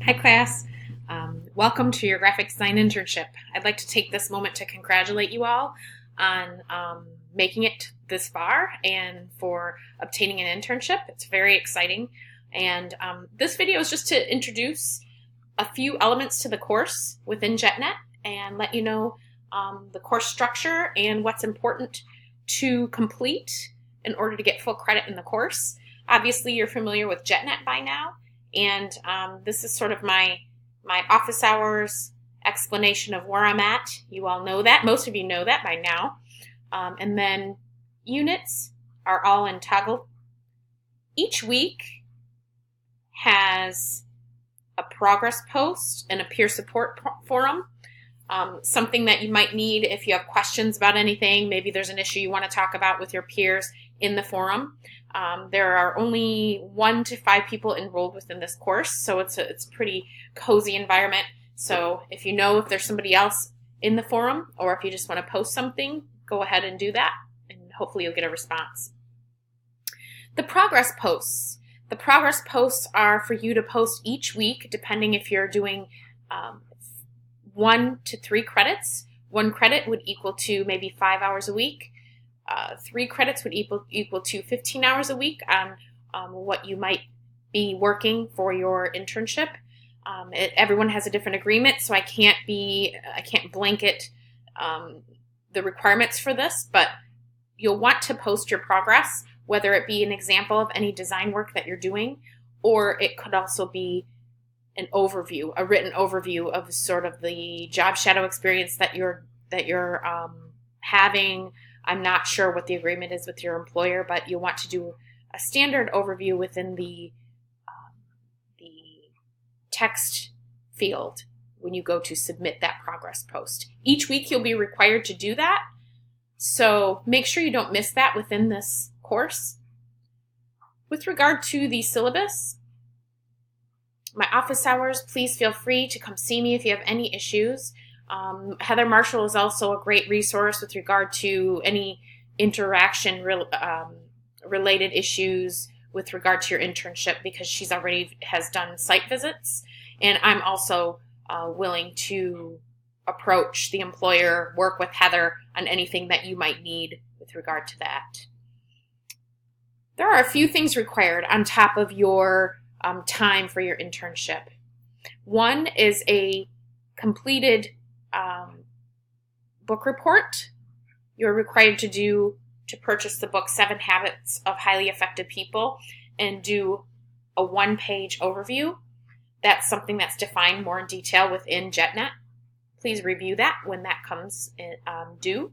Hi class, welcome to your graphic design internship. I'd like to take this moment to congratulate you all on making it this far and for obtaining an internship. It's very exciting, and this video is just to introduce a few elements to the course within JetNet and let you know the course structure and what's important to complete in order to get full credit in the course. Obviously, you're familiar with JetNet by now. And this is sort of my office hours explanation of where I'm at. You all know that. Most of you know that by now. And then units are all in toggle. Each week has a progress post and a peer support forum. Something that you might need if you have questions about anything. Maybe there's an issue you want to talk about with your peers in the forum. There are only 1 to 5 people enrolled within this course, so it's a pretty cozy environment. So if you know if there's somebody else in the forum, or if you just want to post something, go ahead and do that, and hopefully you'll get a response. The progress posts. The progress posts are for you to post each week, depending if you're doing 1 to 3 credits. 1 credit would equal to maybe 5 hours a week. 3 credits would equal to 15 hours a week on what you might be working for your internship. Everyone has a different agreement, so I can't blanket the requirements for this, but you'll want to post your progress, whether it be an example of any design work that you're doing, or it could also be an overview, a written overview of sort of the job shadow experience that you're having. I'm not sure what the agreement is with your employer, but you'll want to do a standard overview within the text field when you go to submit that progress post. Each week you'll be required to do that, so make sure you don't miss that within this course. With regard to the syllabus, my office hours, please feel free to come see me if you have any issues. Heather Marshall is also a great resource with regard to any interaction related issues with regard to your internship, because she's already has done site visits, and I'm also willing to approach the employer, work with Heather on anything that you might need with regard to that. There are a few things required on top of your time for your internship. One is a completed book report. You're required to purchase the book 7 Habits of Highly Effective People and do a 1-page overview. That's something that's defined more in detail within JetNet. Please review that when that comes due.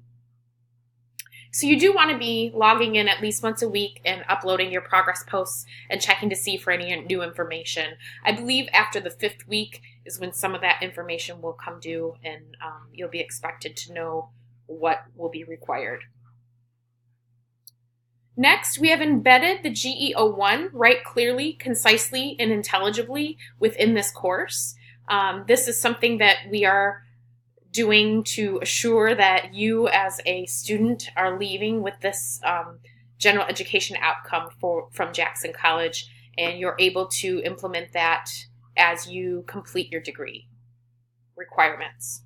So you do want to be logging in at least once a week and uploading your progress posts and checking to see for any new information. I believe after the 5th week is when some of that information will come due, and you'll be expected to know what will be required. Next, we have embedded the GD1 write clearly, concisely, and intelligibly within this course. This is something that we are doing to assure that you as a student are leaving with this general education outcome from Jackson College, and you're able to implement that as you complete your degree requirements.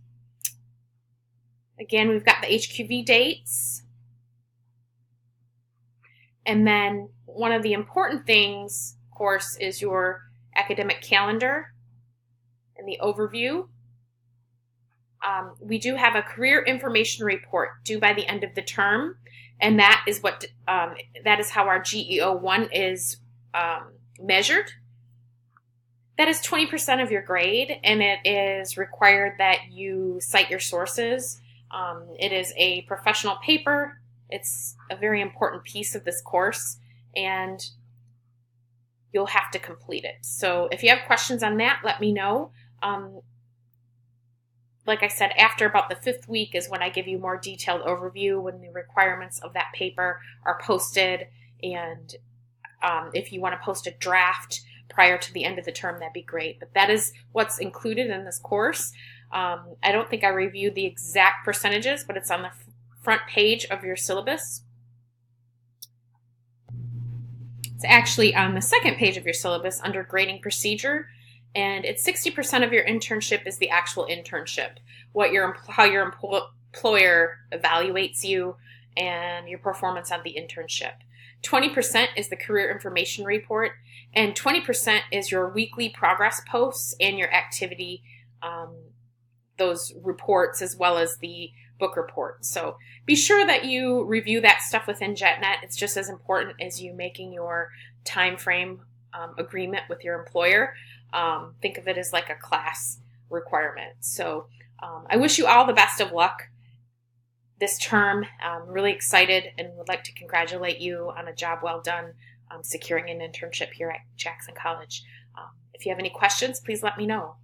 Again, we've got the HQV dates. And then one of the important things, of course, is your academic calendar and the overview. We do have a career information report due by the end of the term, and that is how our GD1 is measured. That is 20% of your grade, and it is required that you cite your sources. It is a professional paper. It's a very important piece of this course, and you'll have to complete it. So if you have questions on that, let me know. Like I said, after about the 5th week is when I give you more detailed overview, when the requirements of that paper are posted, and if you want to post a draft prior to the end of the term, that'd be great. But that is what's included in this course. I don't think I reviewed the exact percentages, but it's on the front page of your syllabus. It's actually on the second page of your syllabus under grading procedure, And it's 60% of your internship is the actual internship, how your employer evaluates you and your performance on the internship. 20% is the career information report, and 20% is your weekly progress posts and your activity, those reports, as well as the book report. So be sure that you review that stuff within JetNet. It's just as important as you making your time frame agreement with your employer. Think of it as like a class requirement. So I wish you all the best of luck this term. I'm really excited and would like to congratulate you on a job well done securing an internship here at Jackson College. If you have any questions, please let me know.